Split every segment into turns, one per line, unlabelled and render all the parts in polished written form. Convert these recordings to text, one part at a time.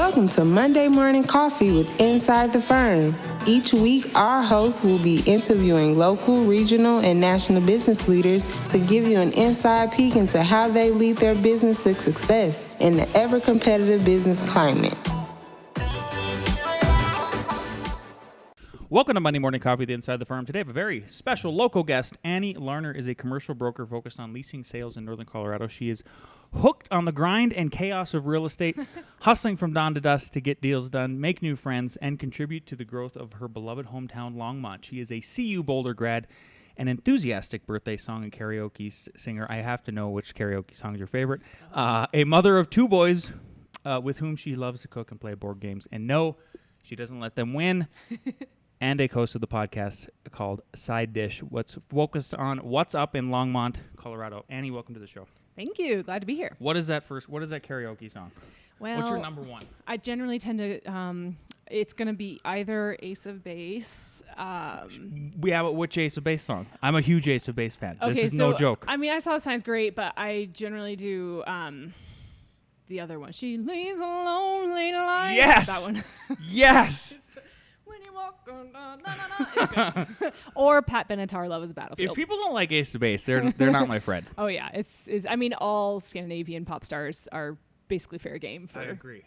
Welcome to Monday Morning Coffee with Inside the Firm. Each week, our hosts will be interviewing local, regional, and national business leaders to give you an inside peek into how they lead their business to success in the ever-competitive business climate.
Welcome to Monday Morning Coffee with Inside the Firm. Today I have a very special local guest. Annie Larner is a commercial broker focused on leasing sales in Northern Colorado. She is hooked on the grind and chaos of real estate, hustling from dawn to dusk to get deals done, make new friends, and contribute to the growth of her beloved hometown, Longmont. She is a CU Boulder grad, an enthusiastic birthday song and karaoke singer. I have to know which karaoke song is your favorite. A mother of two boys with whom she loves to cook and play board games. And no, she doesn't let them win. And a host of the podcast called SideDish, what's focused on what's up in Longmont, Colorado. Annie, welcome to the show.
Thank you. Glad to be here.
What is that karaoke song?
Well,
what's your number one?
I generally tend to, it's going to be either Ace of Base.
Which Ace of Base song? I'm a huge Ace of Base fan.
Okay,
this is no joke.
I mean, I saw the sign's great, but I generally do the other one. She leads a lonely life.
Yes!
That one.
Yes!
When you walk on, it's good. Or Pat Benatar, Love is a Battlefield.
If people don't like Ace of Base, they're not my friend.
Oh, yeah. I mean, all Scandinavian pop stars are basically fair game for
I agree.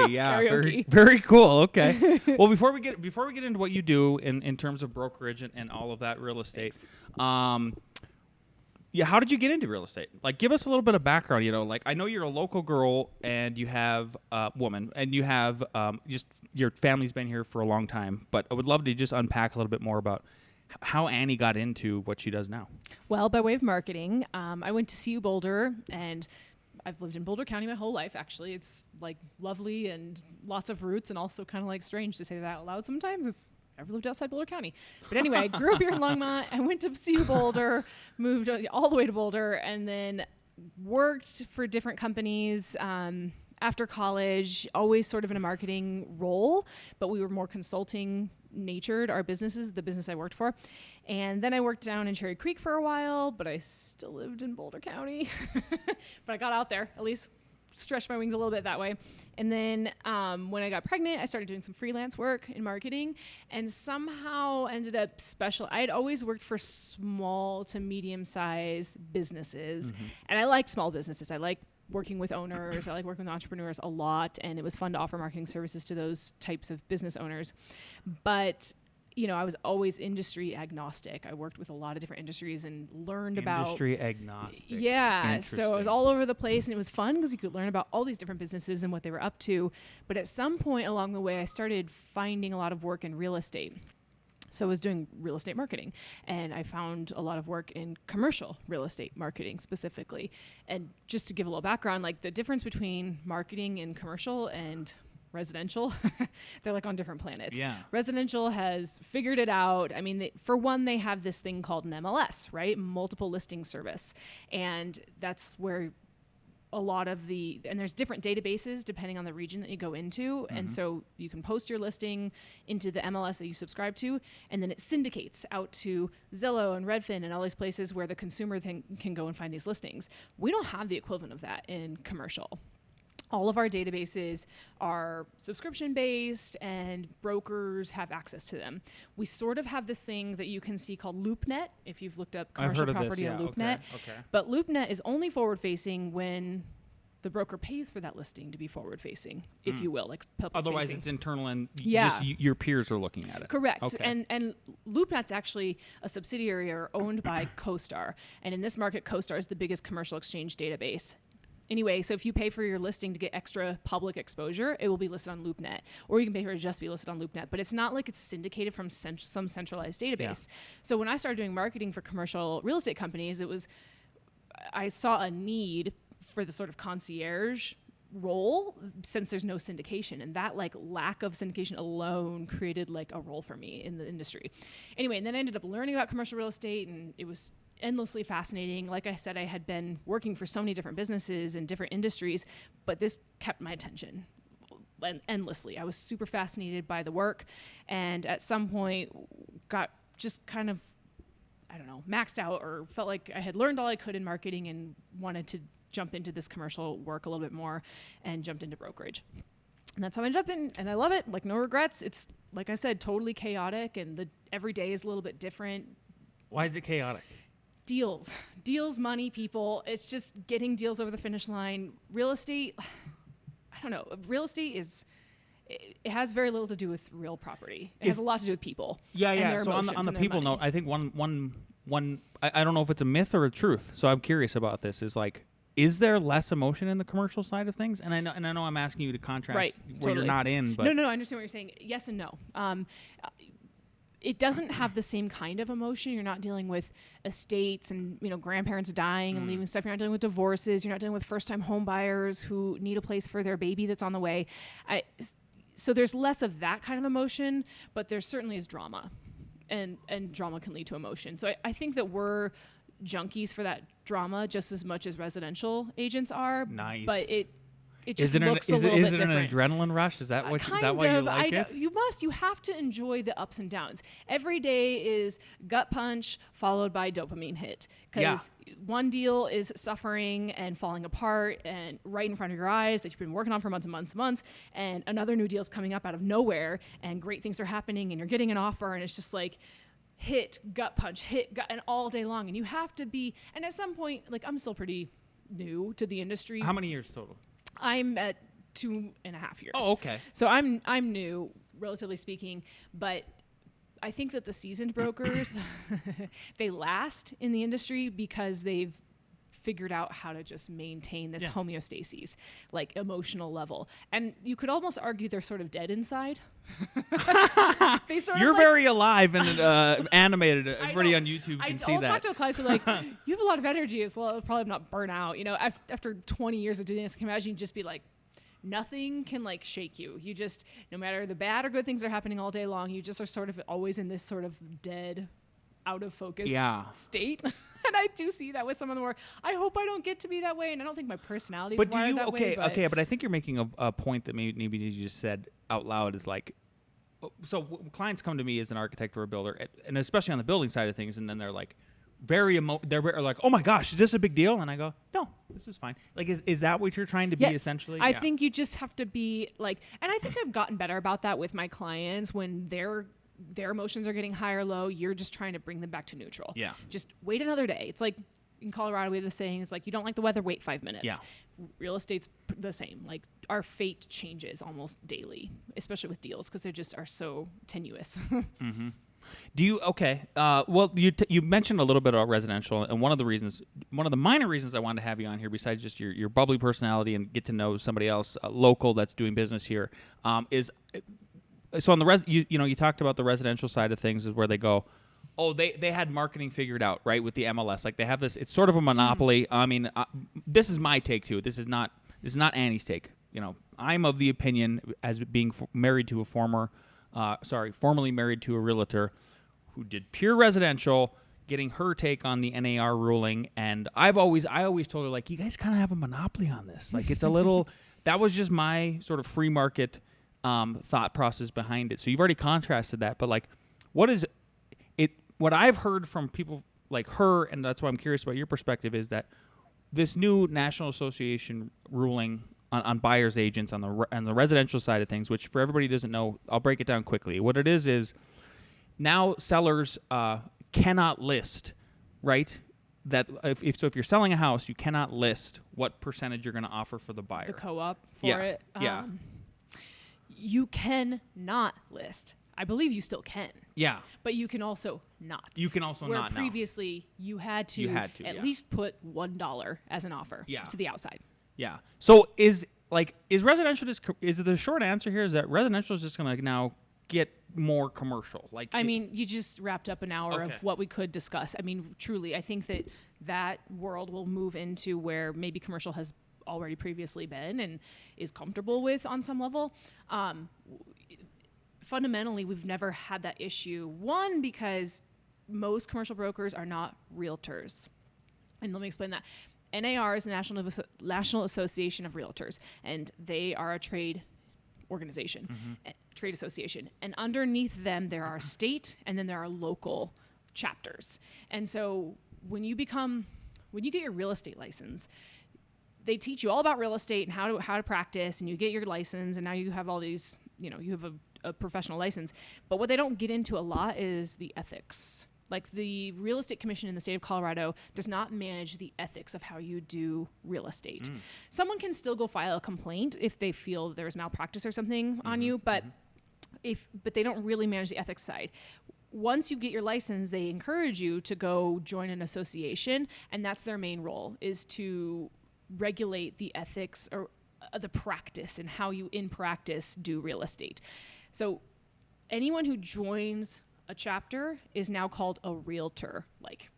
Yeah.
karaoke.
Very cool. Okay. Well, before we get into what you do in terms of brokerage and all of that real estate, how did you get into real estate? Like, give us a little bit of background. You know, like, I know you're a local girl and you have a woman and you have just your family's been here for a long time. But I would love to just unpack a little bit more about how Annie got into what she does now.
Well, by way of marketing, I went to CU Boulder, and I've lived in Boulder County my whole life, actually. It's, like, lovely and lots of roots, and also kind of, like, strange to say that out loud sometimes. I've lived outside Boulder County. But anyway, I grew up here in Longmont. I went to CU Boulder, moved all the way to Boulder, and then worked for different companies after college, always sort of in a marketing role, but we were more consulting natured, our businesses, the business I worked for. And then I worked down in Cherry Creek for a while, but I still lived in Boulder County. But I got out there, at least stretched my wings a little bit that way. And then when I got pregnant, I started doing some freelance work in marketing and somehow ended up I had always worked for small to medium-sized businesses. Mm-hmm. And I liked small businesses. I like working with owners. I like working with entrepreneurs a lot. And it was fun to offer marketing services to those types of business owners. But I was always industry agnostic. I worked with a lot of different industries and learned about
industry agnostic.
Yeah. So I was all over the place, and it was fun because you could learn about all these different businesses and what they were up to. But at some point along the way, I started finding a lot of work in real estate. So I was doing real estate marketing, and I found a lot of work in commercial real estate marketing specifically. And just to give a little background, like the difference between marketing and commercial and residential, they're like on different planets.
Yeah.
Residential has figured it out. I mean, for one, they have this thing called an MLS, right? Multiple listing service. And that's where a lot of and there's different databases depending on the region that you go into. Mm-hmm. And so you can post your listing into the MLS that you subscribe to, and then it syndicates out to Zillow and Redfin and all these places where the consumer can go and find these listings. We don't have the equivalent of that in commercial. All of our databases are subscription-based, and brokers have access to them. We sort of have this thing that you can see called LoopNet, if you've looked up commercial property on LoopNet.
Okay.
But LoopNet is only forward-facing when the broker pays for that listing to be forward-facing, if you will, like public-facing.
Otherwise, it's internal, and just your peers are looking at it.
Correct.
Okay.
And LoopNet's actually a subsidiary or owned by CoStar. And in this market, CoStar is the biggest commercial exchange database. Anyway, so if you pay for your listing to get extra public exposure, it will be listed on LoopNet. Or you can pay for it to just be listed on LoopNet. But it's not like it's syndicated from some centralized database. Yeah. So when I started doing marketing for commercial real estate companies, I saw a need for the sort of concierge role since there's no syndication. And that lack of syndication alone created a role for me in the industry. Anyway, and then I ended up learning about commercial real estate, and it was endlessly fascinating. Like I said, I had been working for so many different businesses and different industries, but this kept my attention endlessly. I was super fascinated by the work, and at some point got just kind of, maxed out, or felt like I had learned all I could in marketing and wanted to jump into this commercial work a little bit more, and jumped into brokerage. And that's how I ended up in, and I love it. Like, no regrets. It's, like I said, totally chaotic, and every day is a little bit different.
Why is it chaotic?
Deals, money, people. It's just getting deals over the finish line. Real estate, I don't know. Real estate it has very little to do with real property. It has a lot to do with people.
Yeah. So on the people note, I think one I don't know if it's a myth or a truth. So I'm curious about this. Is there less emotion in the commercial side of things? And I know I'm asking you to contrast where
totally.
you're not in, but
no, I understand what you're saying. Yes and no. It doesn't have the same kind of emotion. You're not dealing with estates and grandparents dying and leaving stuff. You're not dealing with divorces. You're not dealing with first-time home buyers who need a place for their baby that's on the way. So there's less of that kind of emotion, but there certainly is drama, and drama can lead to emotion. So I think that we're junkies for that drama just as much as residential agents are.
Nice.
But it just looks a little bit different.
Is it an adrenaline rush? Is that why you like it?
You have to enjoy the ups and downs. Every day is gut punch followed by dopamine hit. Because one deal is suffering and falling apart and right in front of your eyes that you've been working on for months and months and months. And another new deal is coming up out of nowhere and great things are happening and you're getting an offer and it's just like hit, gut punch, and all day long. And you have to be, and at some point, like I'm still pretty new to the industry.
How many years total?
I'm at 2.5 years.
Oh, okay.
So I'm new, relatively speaking, but I think that the seasoned brokers, they last in the industry because they've figured out how to just maintain this homeostasis, like emotional level. And you could almost argue they're sort of dead inside.
You're very alive and animated. Everybody on YouTube can see that.
I'll talk to clients who are like, you have a lot of energy as well. It'll probably not burn out. After 20 years of doing this, I can imagine you just be like, nothing can like shake you. You just, no matter the bad or good things that are happening all day long, you just are sort of always in this sort of dead, out of focus state. And I do see that with some of them where I hope I don't get to be that way. And I don't think my personality is wired that way.
But I think you're making a point that maybe you just said out loud is like, so clients come to me as an architect or a builder, and especially on the building side of things, and then they're like, they're like, oh my gosh, is this a big deal? And I go, no, this is fine. Like, is that what you're trying to be essentially?
I think you just have to be like, and I think I've gotten better about that with my clients when their emotions are getting high or low. You're just trying to bring them back to neutral.
Yeah.
Just wait another day. It's like in Colorado, we have the saying, it's like, you don't like the weather, wait 5 minutes.
Yeah.
Real estate's the same. Like our fate changes almost daily, especially with deals, because they just are so tenuous.
Mm-hmm. Do you, well, you mentioned a little bit about residential, and one of the minor reasons I wanted to have you on here, besides just your bubbly personality and get to know somebody else local that's doing business here, is, so on the you talked about the residential side of things is where they go, oh, they had marketing figured out, right, with the MLS. Like they have this, it's sort of a monopoly. Mm-hmm. I mean, this is my take too. This is not Annie's take. I'm of the opinion, as being married to a formerly married to a realtor who did pure residential, getting her take on the NAR ruling. And I always told her, like, you guys kind of have a monopoly on this. Like, it's a little, that was just my sort of free market thought process behind it. So you've already contrasted that, but like, what I've heard from people like her, and that's why I'm curious about your perspective, is that this new National Association ruling on buyer's agents on the residential side of things, which for everybody who doesn't know, I'll break it down quickly. What it is now sellers cannot list, right? That if you're selling a house, you cannot list what percentage you're going to offer for the buyer.
The co-op for it.
Yeah.
You can not list. I believe you still can.
Yeah.
But you can also not.
You can also
Where
not.
previously you had to at least put $1 as an offer to the outside.
Yeah. So is residential is the short answer here is that residential is just going to now get more commercial? Like,
I mean, you just wrapped up an hour of what we could discuss. I mean, truly, I think that world will move into where maybe commercial has already previously been and is comfortable with on some level. Fundamentally, we've never had that issue. One, because most commercial brokers are not realtors. And let me explain that. NAR is the National Association of Realtors, and they are a trade organization, trade association. And underneath them, there are state and then there are local chapters. And so when you get your real estate license, they teach you all about real estate and how to practice, and you get your license, and now you have all these, you have a professional license. But what they don't get into a lot is the ethics. Like the Real Estate Commission in the state of Colorado does not manage the ethics of how you do real estate. Someone can still go file a complaint if they feel there's malpractice or something on you, but but they don't really manage the ethics side. Once you get your license, they encourage you to go join an association, and that's their main role, is to regulate the ethics or the practice and how you in practice do real estate. So anyone who joins a chapter is now called a realtor, like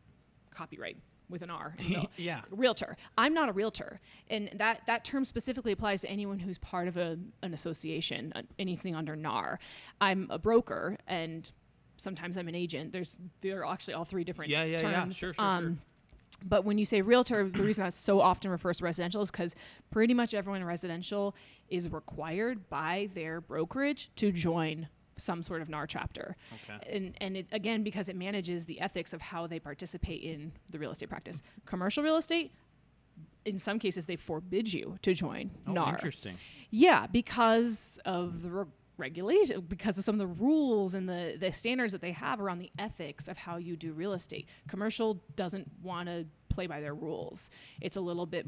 copyright with an R.
Yeah.
Realtor. I'm not a realtor. And that term specifically applies to anyone who's part of an association, anything under NAR. I'm a broker, and sometimes I'm an agent. There are actually all three different terms.
Yeah. Sure.
But when you say realtor, the reason that so often refers to residential is because pretty much everyone in residential is required by their brokerage to join some sort of NAR chapter. Okay. And it, again, because it manages the ethics of how they participate in the real estate practice. Commercial real estate, in some cases, they forbid you to join NAR.
Interesting.
Yeah, because of the regulation, because of some of the rules and the standards that they have around the ethics of how you do real estate. Commercial doesn't want to play by their rules. It's a little bit,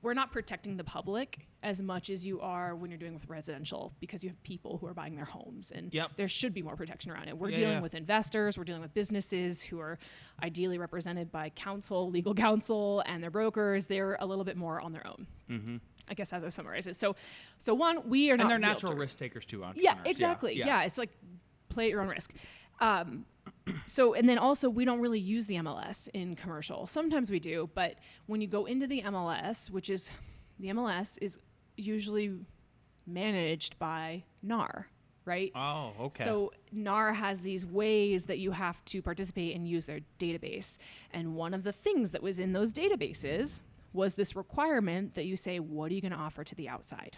we're not protecting the public as much as you are when you're doing with residential, because you have people who are buying their homes, and there should be more protection around it. We're dealing with investors, we're dealing with businesses who are ideally represented by counsel, legal counsel, and their brokers. They're a little bit more on their own. Mm-hmm. I guess as I summarize it. So one, we are not.
And they're
realtors.
natural risk takers too.
Yeah, exactly. Yeah, it's like play at your own risk. So, and then also we don't really use the MLS in commercial. Sometimes we do, but when you go into the MLS, the MLS is usually managed by NAR, right?
Oh, okay.
So NAR has these ways that you have to participate and use their database. And one of the things that was in those databases was this requirement that you say, what are you going to offer to the outside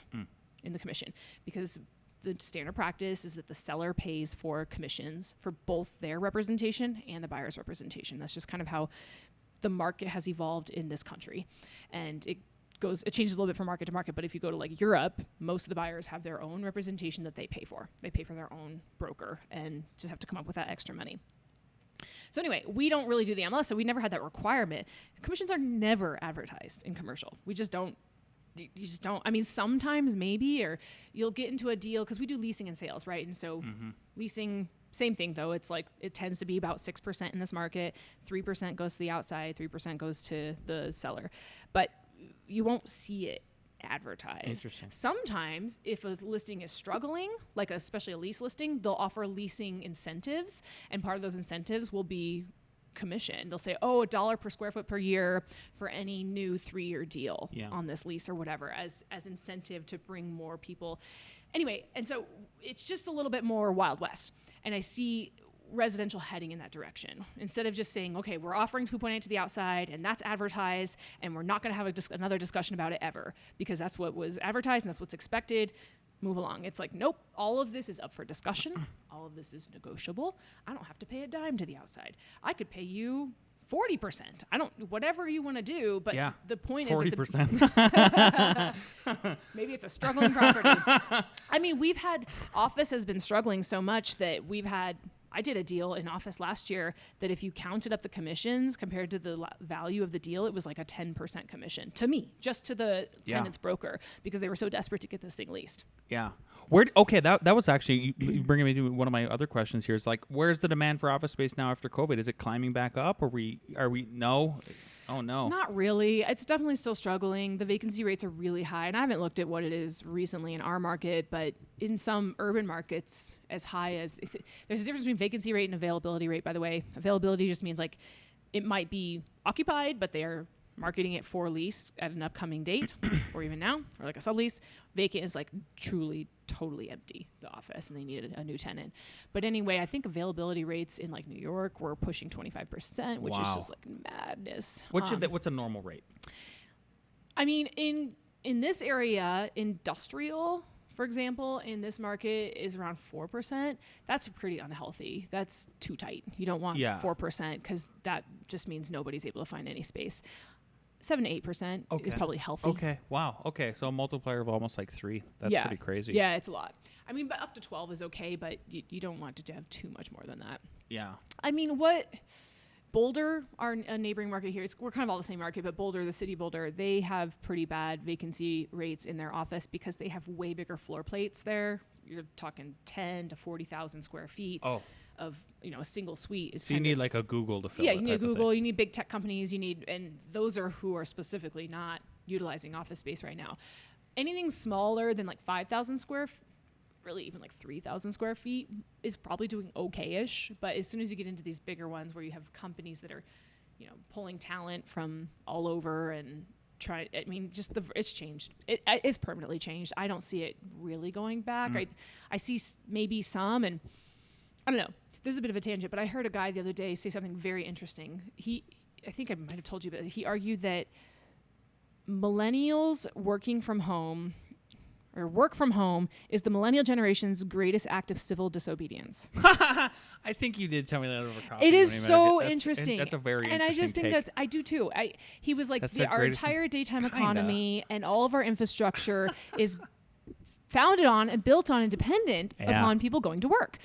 in the commission? Because the standard practice is that the seller pays for commissions for both their representation and the buyer's representation. That's just kind of how the market has evolved in this country. And it changes a little bit from market to market, but if you go to like Europe, most of the buyers have their own representation that they pay for. They pay for their own broker and just have to come up with that extra money. So anyway, we don't really do the MLS, so we never had that requirement. Commissions are never advertised in commercial. We just don't. You just don't. I mean, sometimes maybe, or you'll get into a deal, because we do leasing and sales, right? And so leasing, same thing though. It's like, it tends to be about 6% in this market. 3% goes to the outside, 3% goes to the seller. But you won't see it advertised.
Interesting.
Sometimes if a listing is struggling, like especially a lease listing, they'll offer leasing incentives, and part of those incentives will be commission. They'll say, $1 per square foot per year for any new 3-year deal on this lease or whatever, as incentive to bring more people. Anyway, and so it's just a little bit more Wild West. And I see residential heading in that direction. Instead of just saying, okay, we're offering 2.8 to the outside and that's advertised, and we're not going to have another discussion about it ever, because that's what was advertised and that's what's expected. Move along. It's like, nope, all of this is up for discussion. All of this is negotiable. I don't have to pay a dime to the outside. I could pay you 40%. Whatever you want to do, but the point 40%. Is that maybe it's a struggling property. I mean, office has been struggling so much that I did a deal in office last year that if you counted up the commissions compared to the value of the deal, it was like a 10% commission to me, just to the tenant's broker, because they were so desperate to get this thing leased.
Yeah. That was actually you bringing me to one of my other questions here. Is like, where's the demand for office space now after COVID? Is it climbing back up? Are we no? Oh no. Not
really. It's definitely still struggling. The vacancy rates are really high, and I haven't looked at what it is recently in our market, but in some urban markets, as high as there's a difference between vacancy rate and availability rate, by the way. Availability just means like it might be occupied, but they are marketing it for lease at an upcoming date or even now, or like a sublease. Vacant is like truly totally empty, the office, and they needed a new tenant. But anyway, I think availability rates in like New York were pushing 25%, which is just like madness.
What's a normal rate?
I mean, in this area, industrial, for example, in this market is around 4%. That's pretty unhealthy. That's too tight. You don't want 4%, because that just means nobody's able to find any space. 7 to 8% is probably healthy.
Okay. Wow. Okay. So a multiplier of almost like 3. That's pretty crazy.
Yeah, it's a lot. I mean, but up to 12 is okay, but you don't want to have too much more than that.
Yeah.
I mean, Boulder, a neighboring market here, we're kind of all the same market, but Boulder, the city Boulder, they have pretty bad vacancy rates in their office because they have way bigger floor plates there. You're talking 10 to 40,000 square feet of, a single suite.
So you need like a Google to fill
you need Google, you need big tech companies, and those are who are specifically not utilizing office space right now. Anything smaller than like 5,000 square really even like 3,000 square feet is probably doing okay-ish. But as soon as you get into these bigger ones where you have companies that are, pulling talent from all over and it's changed. It's permanently changed. I don't see it really going back. I see maybe some, and I don't know. This is a bit of a tangent, but I heard a guy the other day say something very interesting. I think I might have told you, but he argued that millennials working from home or work from home is the millennial generation's greatest act of civil disobedience.
I think you did tell me that over coffee.
It is so interesting.
That's a very interesting
And I just think I do too. He was like, our entire daytime economy and all of our infrastructure is founded on and built on and dependent upon people going to work.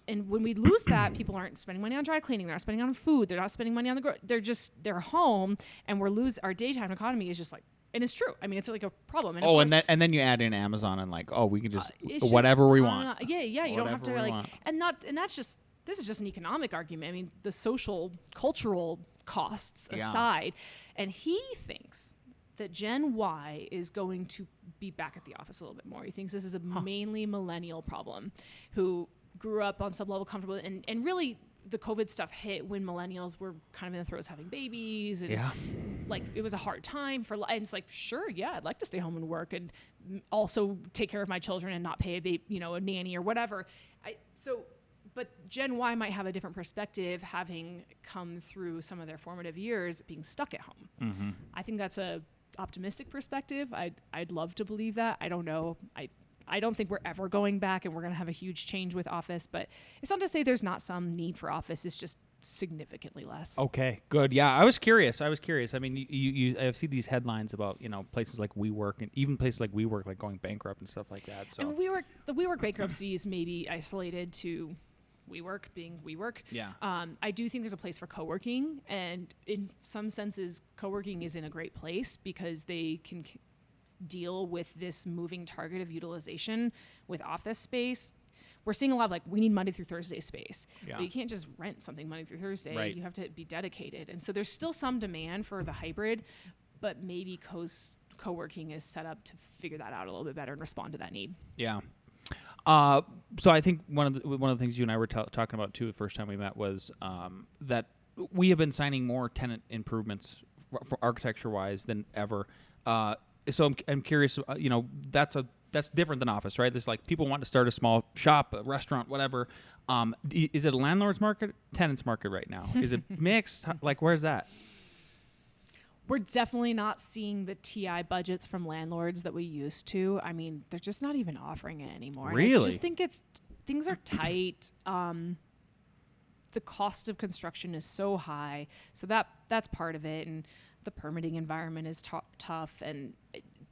And when we lose that, people aren't spending money on dry cleaning. They're not spending on food. They're not spending money on they're home, and our daytime economy is just like, and it's true. I mean, it's like a problem. And
and then you add in Amazon and like, we can just whatever we want.
You don't have to this is just an economic argument. I mean, the social, cultural costs aside, and he thinks that Gen Y is going to be back at the office a little bit more. He thinks this is a mainly millennial problem who grew up on some level comfortable, and really the COVID stuff hit when millennials were kind of in the throes of having babies, and like it was a hard time and it's like, sure, I'd like to stay home and work and also take care of my children and not pay a nanny or whatever. But Gen Y might have a different perspective, having come through some of their formative years being stuck at home. Mm-hmm. I think that's a optimistic perspective. I'd love to believe that. I don't know. I don't think we're ever going back and we're going to have a huge change with office, but it's not to say there's not some need for office. It's just significantly less.
Okay, good. Yeah, I was curious. I mean, I see these headlines about, places like WeWork and even places like WeWork like going bankrupt and stuff like that. So
and the WeWork bankruptcy is maybe isolated to WeWork being WeWork.
Yeah.
I do think there's a place for co-working, and in some senses, co-working is in a great place because they can deal with this moving target of utilization with office space. We're seeing a lot of we need Monday through Thursday space. But you can't just rent something Monday through Thursday.
Right.
You have to be dedicated. And so there's still some demand for the hybrid, but maybe co-working is set up to figure that out a little bit better and respond to that need.
Yeah. So I think one of the things you and I were talking about too the first time we met was that we have been signing more tenant improvements for architecture-wise than ever. So I'm curious. That's different than office, right? There's people want to start a small shop, a restaurant, whatever. Is it a landlord's market, tenants market right now? Is it mixed? Where's that?
We're definitely not seeing the TI budgets from landlords that we used to. I mean, they're just not even offering it anymore.
Really?
And I just think things are tight. The cost of construction is so high, so that's part of it, and the permitting environment is tough, and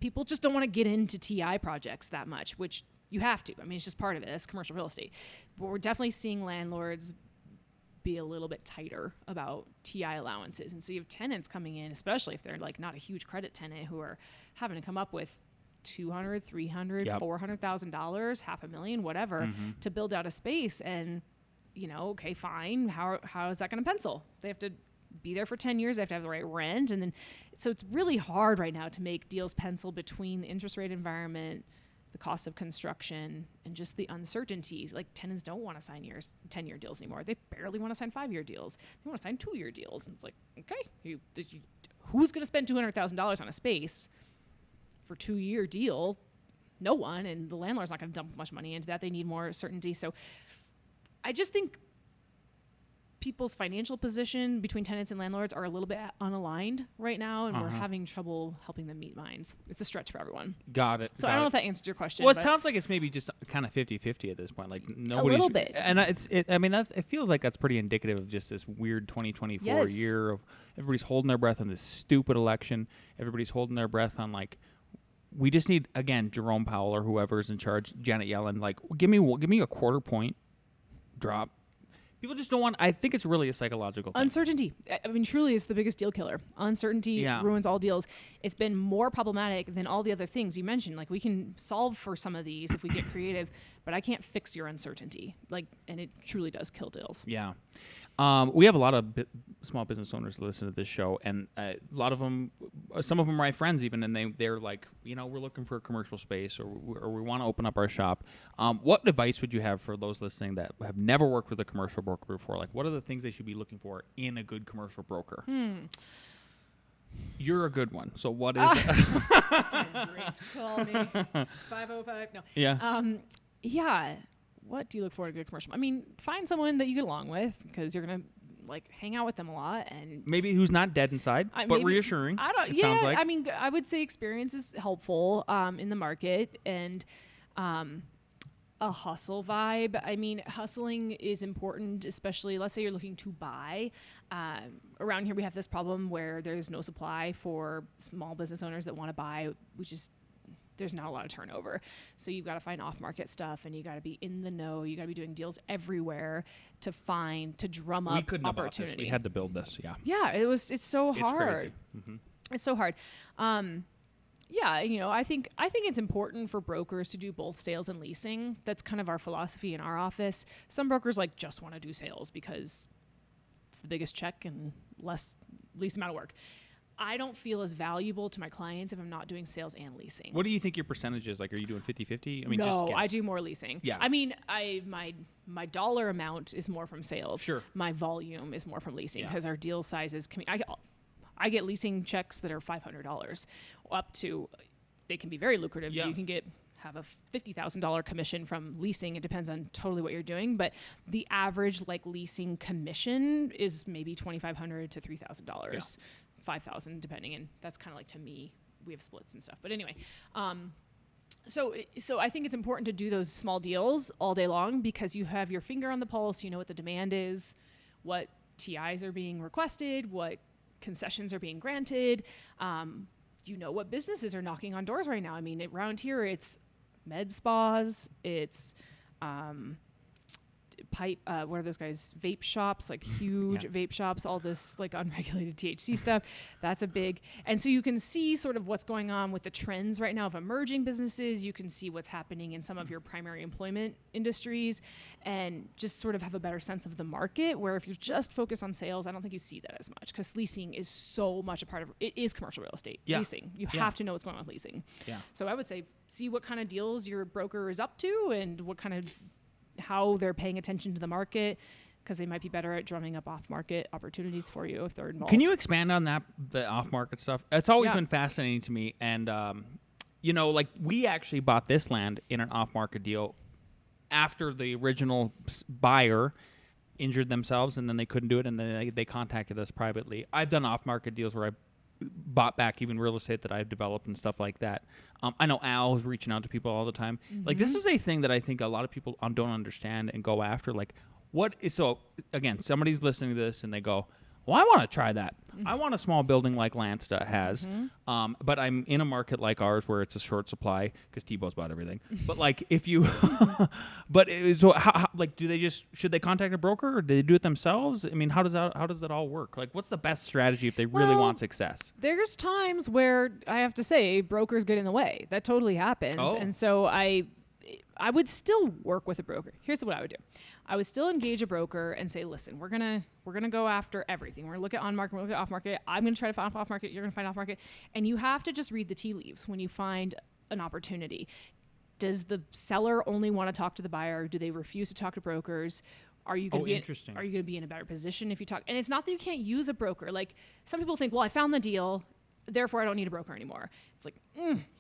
people just don't want to get into TI projects that much, which you have to. I mean, it's just part of it. That's commercial real estate. But we're definitely seeing landlords be a little bit tighter about TI allowances. And so you have tenants coming in, especially if they're not a huge credit tenant, who are having to come up with $200,000, $300,000, $400,000, $500,000, whatever, to build out a space. And, okay, fine. How is that going to pencil? They have to be there for 10 years. They have to have the right rent. And then, so it's really hard right now to make deals pencil between the interest rate environment, the cost of construction, and just the uncertainties. Tenants don't want to sign 10-year deals anymore. They barely want to sign 5-year deals. They want to sign 2-year deals. And it's okay, who's going to spend $200,000 on a space for 2-year deal? No one. And the landlord's not going to dump much money into that. They need more certainty. So I just think people's financial position between tenants and landlords are a little bit unaligned right now, and we're having trouble helping them meet minds. It's a stretch for everyone.
Got it.
So I don't know if that answered your question.
Well, it sounds like it's maybe just kind of 50-50 at this point. Like nobody's
a little bit.
And it feels like that's pretty indicative of just this weird 2024 year of everybody's holding their breath on this stupid election. Everybody's holding their breath on like, we just need, again, Jerome Powell or whoever's in charge, Janet Yellen, like, give me a quarter point drop. People just don't want, I think it's really a psychological thing.
Uncertainty. I mean, truly, it's the biggest deal killer. Uncertainty ruins all deals. It's been more problematic than all the other things you mentioned. Like, we can solve for some of these if we get creative, but I can't fix your uncertainty. Like, and it truly does kill deals.
Yeah. We have a lot of small business owners that listen to this show, and a lot of them, some of them are my friends even, and they're like, we're looking for a commercial space, or we want to open up our shop. What advice would you have for those listening that have never worked with a commercial broker before? Like, what are the things they should be looking for in a good commercial broker? You're a good one. So what is it?
Great. Call me. 505. No.
Yeah.
Yeah. What do you look for in a good commercial? I mean, find someone that you get along with, because you're going to like hang out with them a lot, and
maybe who's not dead inside, but reassuring.
Sounds like. I mean, I would say experience is helpful in the market, and a hustle vibe. I mean, hustling is important, especially let's say you're looking to buy. Around here, we have this problem where there's no supply for small business owners that want to buy, which is there's not a lot of turnover. So you've got to find off-market stuff, and you got to be in the know. You got to be doing deals everywhere to drum up opportunity.
We had to build this. Yeah.
Yeah. It's so hard.
Crazy. Mm-hmm.
It's so hard. Yeah. I think it's important for brokers to do both sales and leasing. That's kind of our philosophy in our office. Some brokers just want to do sales because it's the biggest check and least amount of work. I don't feel as valuable to my clients if I'm not doing sales and leasing.
What do you think your percentage is? Like, are you doing 50-50? I mean,
no, I do more leasing.
Yeah.
I mean, my dollar amount is more from sales.
Sure.
My volume is more from leasing because our deal sizes I get leasing checks that are $500 up to, they can be very lucrative.
Yeah.
You can have a $50,000 commission from leasing. It depends on totally what you're doing, but the average leasing commission is maybe $2,500 to $3,000. Yeah. $5,000 depending, and that's kind of to me, we have splits and stuff, but anyway, so I think it's important to do those small deals all day long, because you have your finger on the pulse. You know what the demand is, what TIs are being requested, what concessions are being granted. You know what businesses are knocking on doors right now. I mean, around here it's med spas, it's what are those guys? Vape shops, huge vape shops, all this unregulated THC stuff. That's a big, and so you can see sort of what's going on with the trends right now of emerging businesses. You can see what's happening in some of your primary employment industries, and just sort of have a better sense of the market, where if you're just focused on sales, I don't think you see that as much, because leasing is so much a part of it. Is commercial real estate. Leasing. You have to know what's going on with leasing. Yeah. So I would say see what kind of deals your broker is up to, and what kind of how they're paying attention to the market, because they might be better at drumming up off-market opportunities for you if they're involved.
Can you expand on that, the off-market stuff? It's always been fascinating to me. And, we actually bought this land in an off-market deal after the original buyer injured themselves, and then they couldn't do it, and then they contacted us privately. I've done off-market deals where I bought back even real estate that I've developed and stuff like that. I know Al is reaching out to people all the time. Mm-hmm. This is a thing that I think a lot of people don't understand and go after. So again, somebody's listening to this and they go, well, I want to try that. Mm-hmm. I want a small building like Lansta has, but I'm in a market like ours where it's a short supply because Tebow's bought everything. But if you, should they contact a broker, or do they do it themselves? I mean, how does that all work? What's the best strategy if they really want success?
There's times where I have to say brokers get in the way. That totally happens, and so I would still work with a broker. Here's what I would do. I would still engage a broker and say, listen, we're gonna go after everything. We're gonna look at on market, we're gonna look at off market. I'm gonna try to find off market. You're gonna find off market, and you have to just read the tea leaves when you find an opportunity. Does the seller only want to talk to the buyer? Do they refuse to talk to brokers? Are you going to be in a better position if you talk? And it's not that you can't use a broker. Some people think, well, I found the deal, therefore I don't need a broker anymore. It's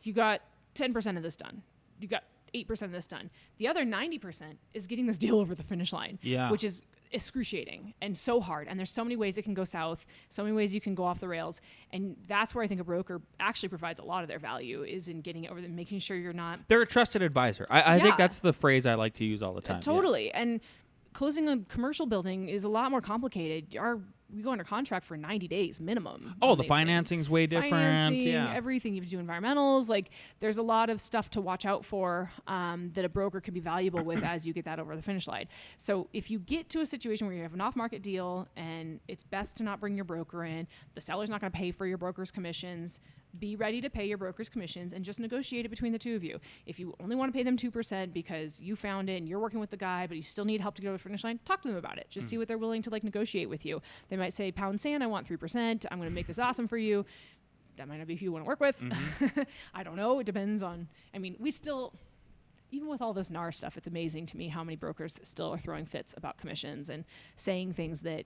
you got 10% of this done. You got 8% of this done. The other 90% is getting this deal over the finish line, which is excruciating and so hard. And there's so many ways it can go south, so many ways you can go off the rails. And that's where I think a broker actually provides a lot of their value, is in getting it over and making sure you're not.
They're a trusted advisor. I think that's the phrase I like to use all the time.
Totally. Yeah. And closing a commercial building is a lot more complicated. We go under contract for 90 days minimum.
Oh, the financing's way different.
Financing, everything. You have to do environmentals. Like, there's a lot of stuff to watch out for that a broker could be valuable with as you get that over the finish line. So if you get to a situation where you have an off-market deal and it's best to not bring your broker in, the seller's not going to pay for your broker's commissions, be ready to pay your broker's commissions and just negotiate it between the two of you. If you only want to pay them 2% because you found it and you're working with the guy, but you still need help to go to the finish line, talk to them about it. Just see what they're willing to negotiate with you. They might say, pound sand, I want 3%. I'm going to make this awesome for you. That might not be who you want to work with. I don't know. It depends on, we still, even with all this NAR stuff, it's amazing to me how many brokers still are throwing fits about commissions and saying things that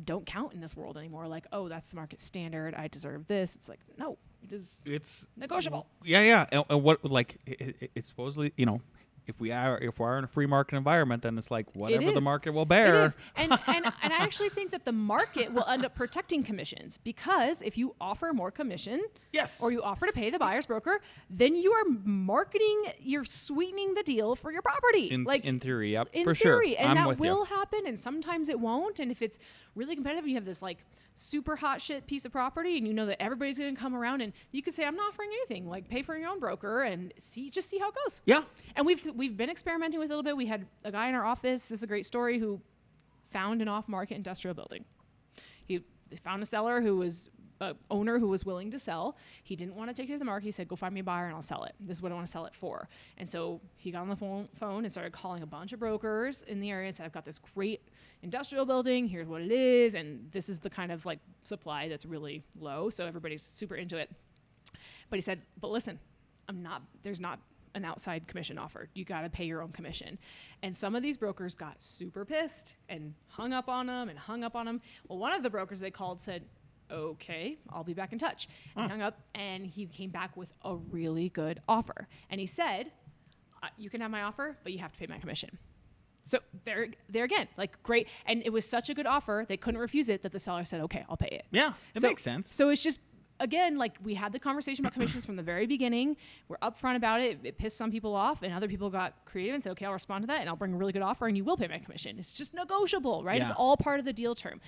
don't count in this world anymore. Like, oh, that's the market standard, I deserve this. It's like, no, it's negotiable.
Yeah. And what, like, it's supposedly, if we're in a free market environment, then it's like whatever the market will bear.
It is. And I actually think that the market will end up protecting commissions, because if you offer more commission, or you offer to pay the buyer's broker, then you are you're sweetening the deal for your property.
In theory, yep,
in
for
theory.
sure.
And that will happen, and sometimes it won't. And if it's really competitive, you have this super hot shit piece of property, and you know that everybody's going to come around, and you could say, I'm not offering anything. Pay for your own broker and see how it goes.
Yeah.
And we've been experimenting with it a little bit. We had a guy in our office, this is a great story, who found an off-market industrial building. He found a seller who was owner who was willing to sell. He didn't want to take it to the market. He said, go find me a buyer and I'll sell it. This is what I want to sell it for. And so he got on the phone and started calling a bunch of brokers in the area and said, I've got this great industrial building. Here's what it is. And this is the kind of supply that's really low. So everybody's super into it. But he said, but listen, there's not an outside commission offered. You got to pay your own commission. And some of these brokers got super pissed and hung up on them. Well, one of the brokers they called said, okay, I'll be back in touch. And he hung up, and he came back with a really good offer. And he said, you can have my offer, but you have to pay my commission. So there again, great. And it was such a good offer, they couldn't refuse it, that the seller said, okay, I'll pay it.
Yeah, it makes sense.
So it's just, again, we had the conversation about commissions from the very beginning. We're upfront about it. It pissed some people off, and other people got creative and said, okay, I'll respond to that, and I'll bring a really good offer, and you will pay my commission. It's just negotiable, right?
Yeah.
It's all part of the deal term.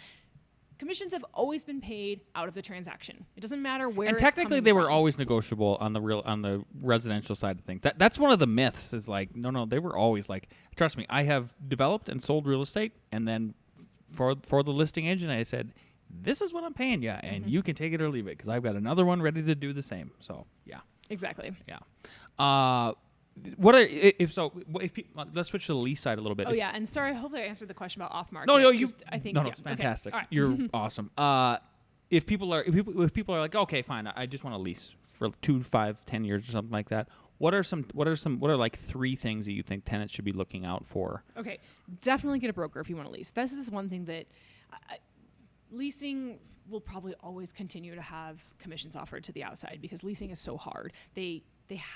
Commissions have always been paid out of the transaction. It doesn't matter where.
And
it's
technically,
coming
they
from.
were always negotiable on the residential side of things. That's one of the myths. Is no, they were always trust me. I have developed and sold real estate, and then for the listing agent, I said, this is what I'm paying you, and you can take it or leave it, because I've got another one ready to do the same. So yeah,
exactly.
Yeah. Let's switch to the lease side a little bit.
Oh yeah, and sorry, hopefully I answered the question about off market.
No,
I think
it's fantastic.
Okay. All right.
You're awesome. If people are like, okay, fine, I just want to lease for 2, 5, 10 years or something like that. What are 3 things that you think tenants should be looking out for?
Okay, definitely get a broker if you want to lease. This is one thing that leasing will probably always continue to have commissions offered to the outside, because leasing is so hard. They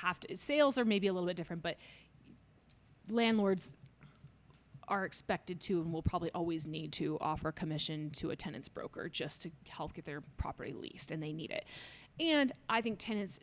have to. Sales are maybe a little bit different, but landlords are expected to and will probably always need to offer commission to a tenant's broker just to help get their property leased, and they need it. And I think tenants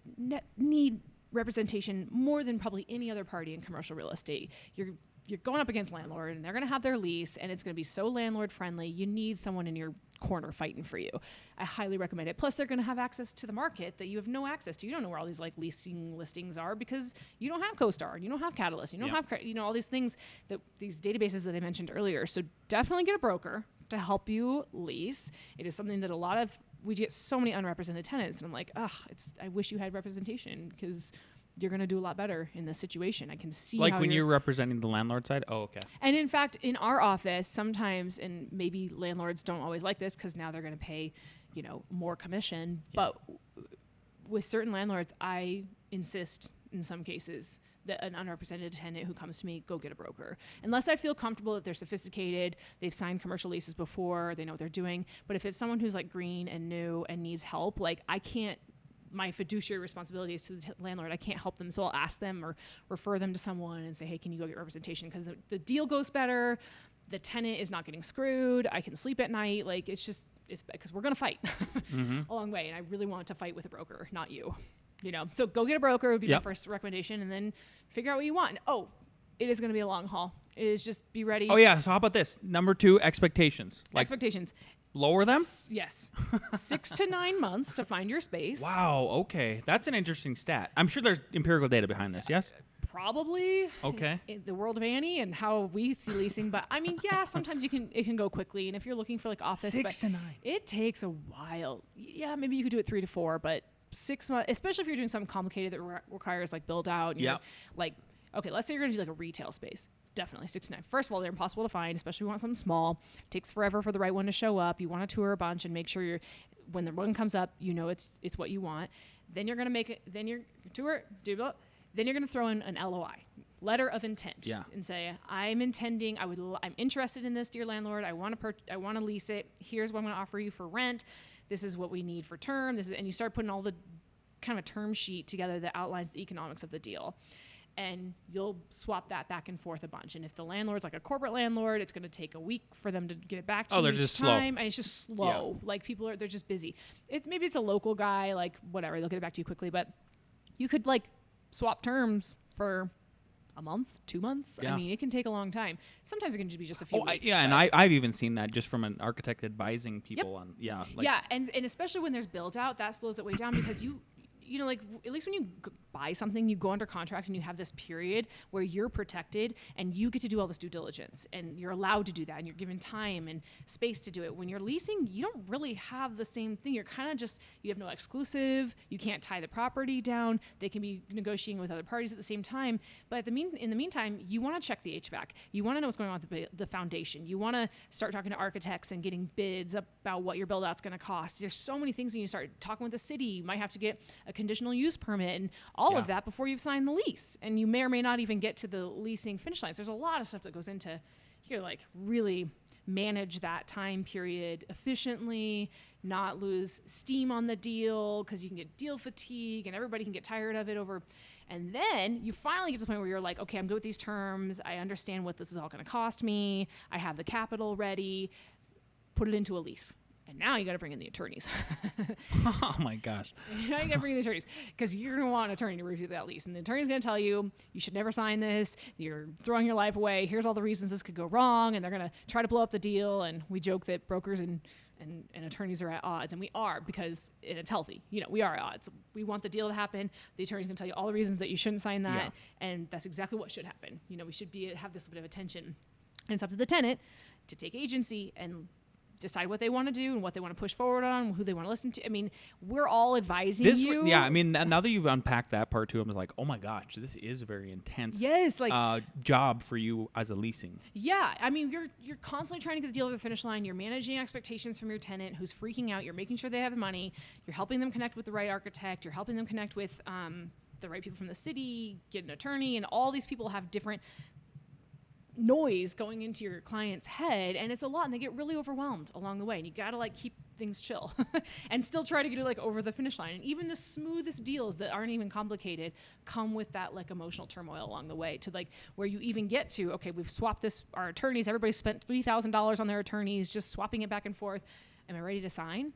need representation more than probably any other party in commercial real estate. You're going up against landlord, and they're going to have their lease, and it's going to be so landlord friendly. You need someone in your corner fighting for you. I highly recommend it. Plus, they're going to have access to the market that you have no access to. You don't know where all these leasing listings are, because you don't have CoStar, and you don't have Catalyst, you don't have all these things, that these databases that I mentioned earlier. So definitely get a broker to help you lease. It is something that we get so many unrepresented tenants, and I'm like, I wish you had representation, because you're going to do a lot better in this situation. I can see how
when you're representing the landlord side? Oh, okay.
And in fact, in our office, sometimes, and maybe landlords don't always like this because now they're going to pay, more commission. Yeah. But with certain landlords, I insist in some cases that an unrepresented tenant who comes to me, go get a broker. Unless I feel comfortable that they're sophisticated, they've signed commercial leases before, they know what they're doing. But if it's someone who's green and new and needs help, I can't, my fiduciary responsibility is to the landlord. I can't help them, so I'll ask them or refer them to someone and say, hey, can you go get representation? Because the deal goes better, the tenant is not getting screwed. I can sleep at night. Like it's because we're going to fight along the way. And I really want to fight with a broker, not you, so go get a broker would be my first recommendation, and then figure out what you want. And, it is going to be a long haul. It is just be ready.
Oh yeah. So how about this? Number 2, expectations.
Expectations.
Lower them?
Yes. 6 to 9 months to find your space.
Wow. Okay. That's an interesting stat. I'm sure there's empirical data behind this. Yes?
Probably.
Okay.
In the world of Annie and how we see leasing. But I mean, yeah, sometimes it can go quickly. And if you're looking for like office.
6 to 9.
It takes a while. Yeah, maybe you could do it 3 to 4, but 6 months, especially if you're doing something complicated that requires like build out.
Yeah.
Like, okay, let's say you're going to do like a retail space. Definitely 6 to 9. First of all, they're impossible to find, especially if you want something small. It takes forever for the right one to show up. You want to tour a bunch and make sure when the one comes up, it's what you want. Then you're going to make it. Then you're tour. Then you're going to throw in an LOI, letter of intent, and say, I'm interested in this, dear landlord. I want to lease it. Here's what I'm going to offer you for rent. This is what we need for term. And you start putting all the kind of a term sheet together that outlines the economics of the deal. And you'll swap that back and forth a bunch. And if the landlord's like a corporate landlord, it's going to take a week for them to get it back to you.
They're just slow.
And it's just slow. Yeah. Like they're just busy. Maybe it's a local guy, like whatever. They'll get it back to you quickly. But you could like swap terms for a month, 2 months. Yeah. I mean, it can take a long time. Sometimes it can just be just a few weeks.
And I've even seen that just from an architect advising people on. Yeah.
And especially when there's build out, that slows it way down because like at least when you buy something, you go under contract and you have this period where you're protected and you get to do all this due diligence and you're allowed to do that and you're given time and space to do it. When you're leasing, you don't really have the same thing. You're kind of you have no exclusive. You can't tie the property down. They can be negotiating with other parties at the same time. But in the meantime, you want to check the HVAC. You want to know what's going on with the foundation. You want to start talking to architects and getting bids about what your build out's going to cost. There's so many things when you start talking with the city. You might have to get a conditional use permit and all of that before you've signed the lease. And you may or may not even get to the leasing finish lines. There's a lot of stuff that goes into, you like really manage that time period efficiently, not lose steam on the deal because you can get deal fatigue and everybody can get tired of it over. And then you finally get to the point where you're like, okay, I'm good with these terms. I understand what this is all going to cost me. I have the capital ready. Put it into a lease. And now you got to bring in the attorneys.
Oh my gosh.
Now you got to bring in the attorneys because you're going to want an attorney to review that lease. And the attorney's going to tell you should never sign this. You're throwing your life away. Here's all the reasons this could go wrong. And they're going to try to blow up the deal. And we joke that brokers and attorneys are at odds. And we are because it's healthy. We are at odds. We want the deal to happen. The attorney's going to tell you all the reasons that you shouldn't sign that. Yeah. And that's exactly what should happen. We should have this bit of attention. And it's up to the tenant to take agency and decide what they want to do and what they want to push forward on, who they want to listen to. I mean, we're all advising you.
Yeah, I mean, now that you've unpacked that part too, I'm like, oh my gosh, this is a very intense job for you as a leasing.
Yeah, I mean, you're constantly trying to get the deal to the finish line. You're managing expectations from your tenant who's freaking out. You're making sure they have the money. You're helping them connect with the right architect. You're helping them connect with the right people from the city, get an attorney, and all these people have different noise going into your client's head, and it's a lot, and they get really overwhelmed along the way, and you gotta keep things chill and still try to get it over the finish line. And even the smoothest deals that aren't even complicated come with that emotional turmoil along the way to where you even get to, okay, we've swapped our attorneys, everybody spent $3,000 on their attorneys, just swapping it back and forth. Am I ready to sign?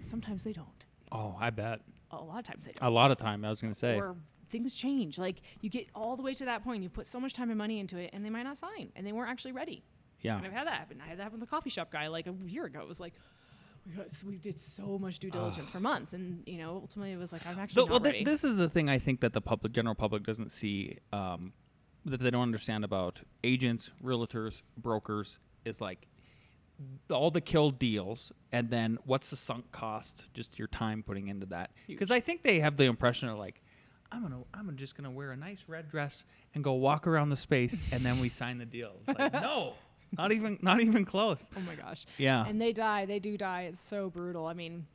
Sometimes they don't.
Oh, I bet.
A lot of times they don't.
A lot of time, I was gonna say.
Or things change. You get all the way to that point, you put so much time and money into it, and they might not sign, and they weren't actually ready.
Yeah.
And I've had that happen. I had that happen with the coffee shop guy a year ago. It was we did so much due diligence for months, and ultimately it was I'm actually not ready.
This is the thing I think that the general public doesn't see, that they don't understand about agents, realtors, brokers, is all the killed deals, and then what's the sunk cost, just your time putting into that. Because I think they have the impression of I'm just gonna wear a nice red dress and go walk around the space, and then we sign the deal. It's no, not even close.
Oh my gosh.
Yeah.
And they do die. It's so brutal. I mean,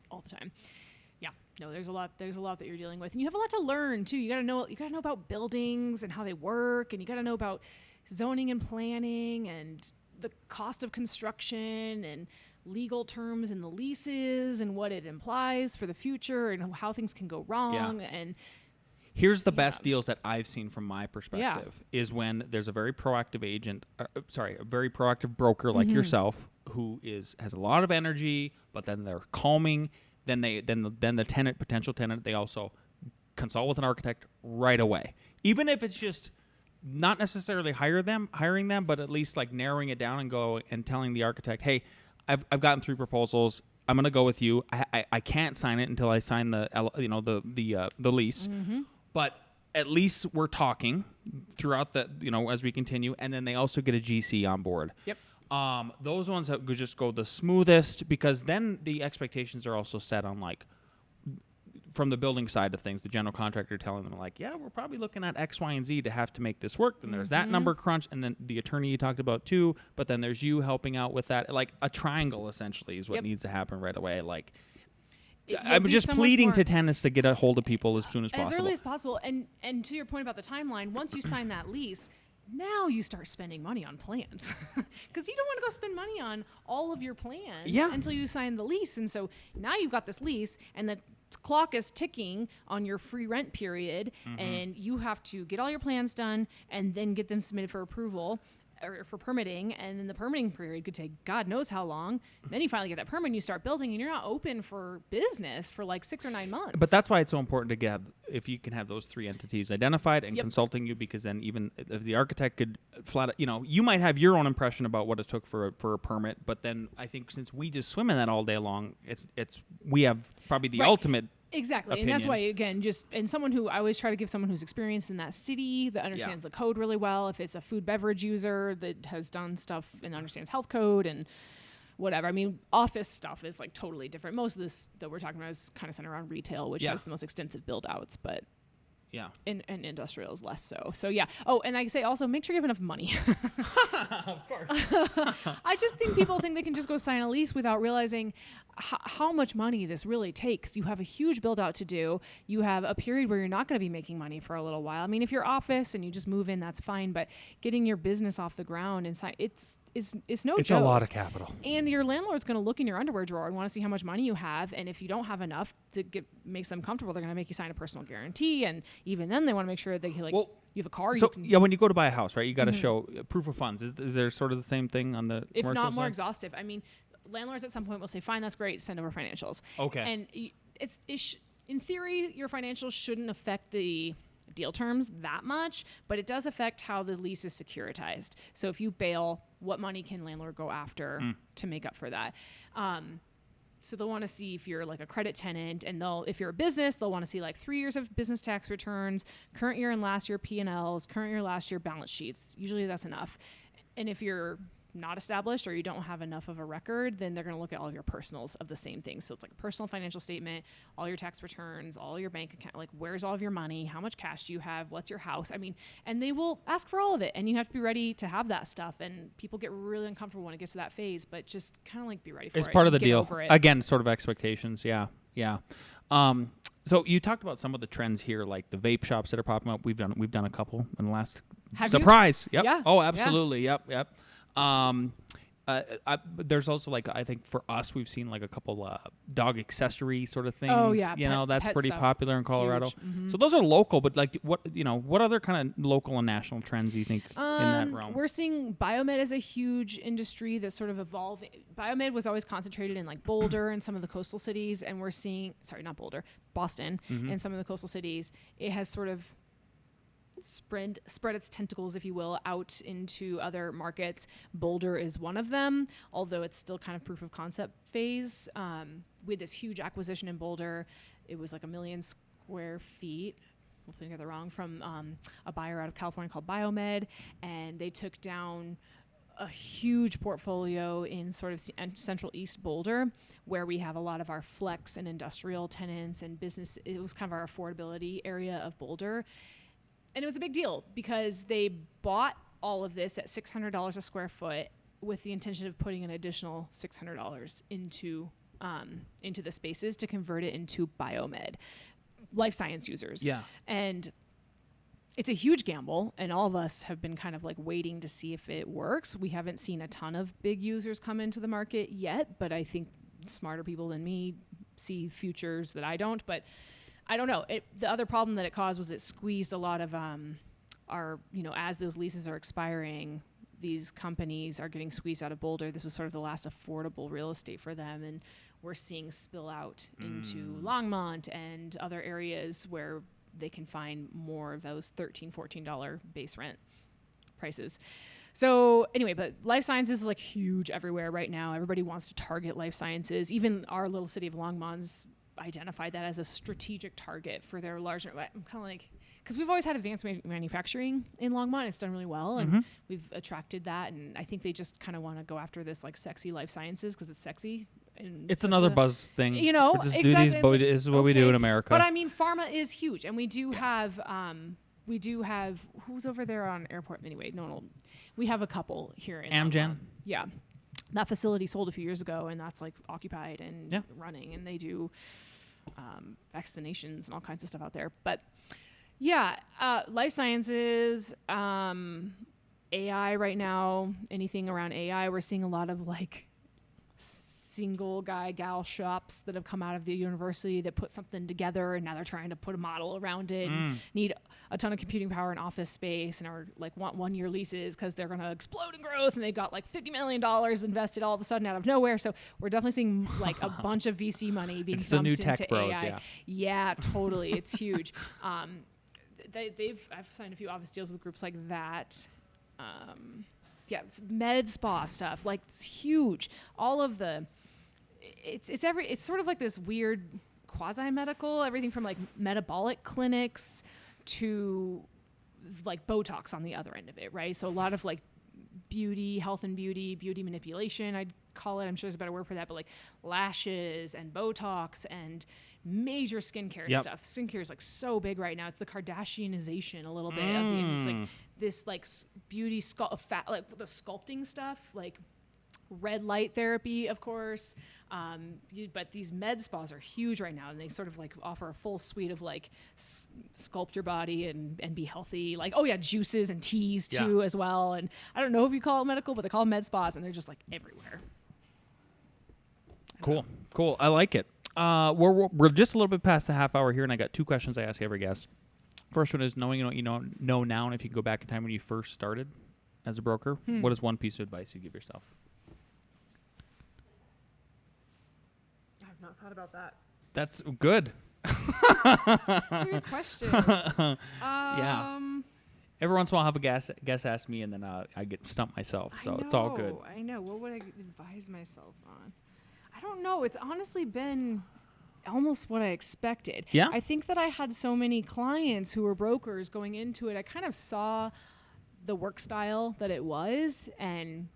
all the time. Yeah. No, there's a lot that you're dealing with, and you have a lot to learn too. You gotta know about buildings and how they work, and you gotta know about zoning and planning and the cost of construction and legal terms in the leases and what it implies for the future and how things can go wrong.
Yeah.
And
Here's the best deals that I've seen from my perspective is when there's a very proactive agent, a very proactive broker like yourself who has a lot of energy, but then they're calming. Then the tenant, potential tenant, they also consult with an architect right away, even if it's just not necessarily hiring them, but at least like narrowing it down and telling the architect, hey, I've gotten 3 proposals. I'm going to go with you. I can't sign it until I sign the lease. But at least we're talking throughout as we continue. And then they also get a GC on board.
Yep.
Those ones that could just go the smoothest, because then the expectations are also set on like from the building side of things, the general contractor telling them like, yeah, we're probably looking at X, Y, and Z to have to make this work. Then there's that number crunch, and then the attorney you talked about too, but then there's you helping out with that. Like a triangle essentially is what needs to happen right away. Like I'm just pleading to tenants to get a hold of people as soon as possible.
As early as possible. And to your point about the timeline, once you sign that lease, now you start spending money on plans because you don't want to go spend money on all of your plans until you sign the lease. And so now you've got this lease and the clock is ticking on your free rent period, and you have to get all your plans done and then get them submitted for approval or for permitting, and then the permitting period could take God knows how long. Then you finally get that permit and you start building, and you're not open for business for like 6 or 9 months.
But that's why it's so important to get, if you can have those 3 entities identified and consulting you, because then even if the architect could you might have your own impression about what it took for a permit, but then I think since we just swim in that all day long, we have probably the ultimate.
Exactly.
Opinion.
And that's why, again, someone who I always try to give someone who's experienced in that city, that understands the code really well. If it's a food beverage user that has done stuff and understands health code and whatever. I mean, office stuff is like totally different. Most of this that we're talking about is kind of centered around retail, which has the most extensive build outs, but and industrial is less so. So yeah. Oh, and I say also make sure you have enough money.
Of course.
I just think people think they can just go sign a lease without realizing how much money this really takes. You have a huge build out to do. You have a period where you're not going to be making money for a little while. I mean, if you're office and you just move in, that's fine. But getting your business off the ground and it's no joke.
It's a lot of capital.
And your landlord's going to look in your underwear drawer and want to see how much money you have. And if you don't have enough to makes them comfortable, they're going to make you sign a personal guarantee. And even then, they want to make sure that you have a car.
So when you go to buy a house, right, you got to show proof of funds. Is there sort of the same thing on the
if
commercial
not more
side?
Exhaustive? I mean, landlords at some point will say, "Fine, that's great. Send over financials."
Okay.
And in theory, your financials shouldn't affect the deal terms that much, but it does affect how the lease is securitized. So if you bail, what money can landlord go after to make up for that? So they'll want to see if you're like a credit tenant, and if you're a business, they'll want to see like 3 years of business tax returns, current year and last year P&Ls, current year, last year balance sheets. Usually that's enough. And if you're not established or you don't have enough of a record, then they're going to look at all of your personals of the same thing. So it's like a personal financial statement, all your tax returns, all your bank account, like where's all of your money, how much cash do you have, what's your house? I mean, and they will ask for all of it, and you have to be ready to have that stuff. And people get really uncomfortable when it gets to that phase, but just kind of like be ready for it.
It's part of the
get
deal.
over it.
Again, sort of expectations. Yeah. So you talked about some of the trends here, like the vape shops that are popping up. We've done a couple in the last.
Have
surprise.
you?
Yep.
Yeah.
Oh, absolutely. Yeah. Yep. There's also like, I think for us, we've seen like a couple dog accessory sort of things.
Oh yeah,
that's
pet
pretty
stuff.
popular in Colorado.
Huge. Mm-hmm.
So those are local, but like what other kind of local and national trends do you think in that realm?
We're seeing biomed as a huge industry that's sort of evolving. Biomed was always concentrated in like Boulder and some of the coastal cities, and we're seeing, not Boulder, Boston and some of the coastal cities. It has sort of spread its tentacles, if you will, out into other markets. Boulder is one of them, although it's still kind of proof of concept phase. We had this huge acquisition in Boulder. It was like 1 million square feet. Hopefully I didn't get that wrong, from a buyer out of California called Biomed, and they took down a huge portfolio in sort of central East Boulder, where we have a lot of our flex and industrial tenants and business. It was kind of our affordability area of Boulder. And it was a big deal because they bought all of this at $600 a square foot with the intention of putting an additional $600 into the spaces to convert it into biomed, life science users.
Yeah.
And it's a huge gamble, and all of us have been kind of like waiting to see if it works. We haven't seen a ton of big users come into the market yet, but I think smarter people than me see futures that I don't. But I don't know. The other problem that it caused was it squeezed a lot of our, as those leases are expiring, these companies are getting squeezed out of Boulder. This was sort of the last affordable real estate for them, and we're seeing spill out into Longmont and other areas where they can find more of those $13, $14 base rent prices. So anyway, but life sciences is like huge everywhere right now. Everybody wants to target life sciences. Even our little city of Longmont's identified that as a strategic target for their large. I'm kind of like, because we've always had advanced manufacturing in Longmont. It's done really well, and we've attracted that. And I think they just kind of want to go after this like sexy life sciences because it's sexy. And
it's another buzz thing. Just
exactly.
do these, but this is what we do in America.
But I mean, pharma is huge, and we do have who's over there on airport anyway. No, we have a couple here in
Amgen.
Yeah, that facility sold a few years ago, and that's like occupied and running, and they do vaccinations and all kinds of stuff out there. But yeah, life sciences, AI right now, anything around AI, we're seeing a lot of like single guy gal shops that have come out of the university that put something together, and now they're trying to put a model around it and need a ton of computing power and office space, and are like want 1-year leases because they're going to explode in growth, and they've got like $50 million invested all of a sudden out of nowhere. So we're definitely seeing like a bunch of VC money being dumped into
bros,
AI. Yeah, totally. It's huge. I've signed a few office deals with groups like that. It's med spa stuff, like it's huge. All of the it's sort of like this weird quasi-medical, everything from like metabolic clinics to like Botox on the other end of it, right? So a lot of like health and beauty manipulation, I'd call it. I'm sure there's a better word for that, but like lashes and Botox and major skincare stuff. Skincare is like so big right now. It's the Kardashianization a little bit of this beauty fat, like the sculpting stuff, like red light therapy, of course. But these med spas are huge right now, and they sort of like offer a full suite of like sculpt your body and be healthy. Like, juices and teas too as well. And I don't know if you call it medical, but they call them med spas, and they're just like everywhere.
Cool. I like it. We're just a little bit past the half hour here, and I got 2 questions I ask every guest. First one is knowing what you know now, and if you can go back in time when you first started as a broker, what is one piece of advice you give yourself?
I've not thought about that.
That's good.
That's a good question.
Yeah. Every once in a while, I'll have a guest ask me, and then I get stumped myself. So it's all good.
I know. What would I advise myself on? I don't know. It's honestly been almost what I expected.
Yeah.
I think that I had so many clients who were brokers going into it. I kind of saw the work style that it was, and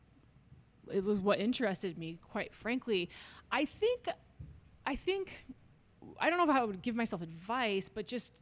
it was what interested me, quite frankly. I think I don't know if I would give myself advice, but just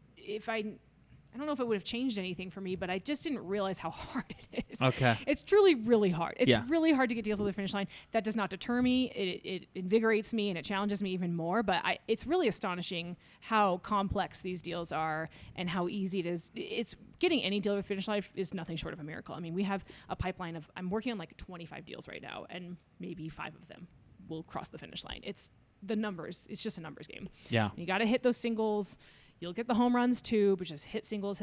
I don't know if it would have changed anything for me, but I just didn't realize how hard it is.
Okay.
It's truly really hard. It's really hard to get deals to the finish line. That does not deter me. It invigorates me, and it challenges me even more. But it's really astonishing how complex these deals are and how easy it is. It's getting any deal to the finish line is nothing short of a miracle. I mean, we have a pipeline of, I'm working on like 25 deals right now, and maybe 5 of them will cross the finish line. It's the numbers. It's just a numbers game. Yeah. And you got to hit those singles. You'll get the home runs too, but just hit singles,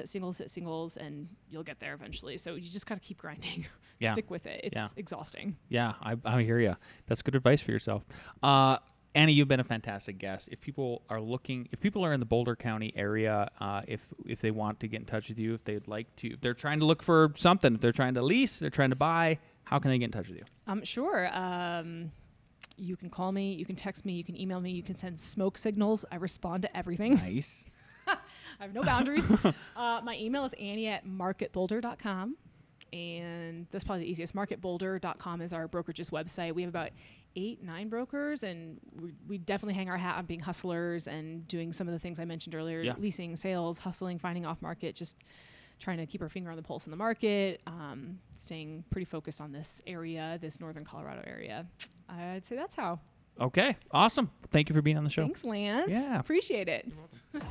and you'll get there eventually. So you just got to keep grinding. Stick with it. It's exhausting. Yeah,
I hear you. That's good advice for yourself. Annie, you've been a fantastic guest. If people are in the Boulder County area, if they want to get in touch with you, if they're trying to look for something, if they're trying to lease, they're trying to buy, how can they get in touch with you?
Sure. You can call me, you can text me, you can email me, you can send smoke signals. I respond to everything.
Nice.
I have no boundaries. My email is annie@marketboulder.com. And that's probably the easiest. Marketboulder.com is our brokerage's website. We have about 8-9 brokers, and we definitely hang our hat on being hustlers and doing some of the things I mentioned earlier, leasing, sales, hustling, finding off market, just trying to keep our finger on the pulse in the market, staying pretty focused on this area, this northern Colorado area. I'd say that's how.
Okay, awesome. Thank you for being on the show.
Thanks, Lance.
Yeah.
Appreciate it.
You're welcome.